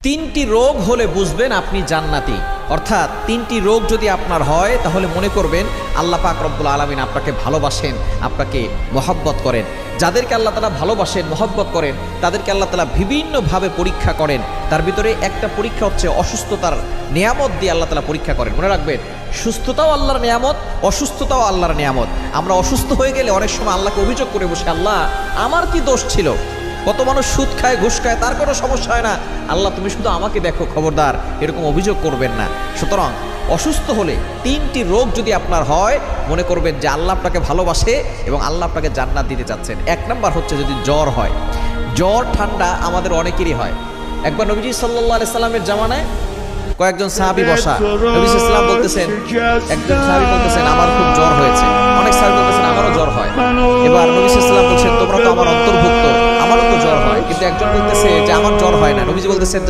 তিনটি রোগ হলে বুঝবেন আপনি জান্নাতি। অর্থাৎ তিনটি রোগ যদি আপনার হয় তাহলে মনে করবেন আল্লাহ পাক রব্বুল আলামিন আপনাকে ভালোবাসেন, আপনাকে মহব্বত করেন। যাদেরকে আল্লাহ তাআলা ভালোবাসেন, মহব্বত করেন, তাদেরকে আল্লাহ তাআলা বিভিন্নভাবে পরীক্ষা করেন। তার ভিতরে একটা পরীক্ষা হচ্ছে অসুস্থতার নিয়ামত দিয়ে আল্লাহ তাআলা পরীক্ষা করেন। মনে রাখবেন, সুস্থতাও আল্লাহর নিয়ামত, অসুস্থতাও আল্লাহর নিয়ামত। আমরা অসুস্থ হয়ে গেলে অনেক সময় আল্লাহকে অভিযোগ করে বসে, আল্লাহ আমার কি দোষ ছিল? কত মানুষ সুদ খায়, ঘুষ খায়, তার কোনো সমস্যা হয় না, আল্লাহ তুমি শুধু আমাকে দেখো, খবরদার এরকম অভিযোগ করবেন না। সুতরাং অসুস্থ হলে তিনটি রোগ যদি আপনার হয়, মনে করবেন যে আল্লাহ আপনাকে ভালোবাসে এবং আল্লাহ আপনাকে জান্নাত দিতে চাচ্ছেন। এক নাম্বার হচ্ছে যদি জ্বর হয়। জ্বর ঠান্ডা আমাদের অনেকেরই হয়। একবার নবীজি সাল্লাল্লাহু আলাইহি সাল্লামের জামানায় কয়েকজন সাহাবী বসা, নবী সাল্লাল্লাহু আলাইহি সাল্লাম বলতেছেন, একজন সাহাবী বলতেছেন আমার খুব জ্বর হয়েছে, অনেক সাহাবী বলতেছেন আমারও জ্বর হয়। এবার নবী সাল্লাল্লাহু আলাইহি সাল্লাম বলছেন তোমরা তো আমার অন্তর্ভুক্ত, আমারও তো জ্বর হয়। কিন্তু একজন বলতেছে যে আমার জ্বর হয় না। নবীজি বলতেছেন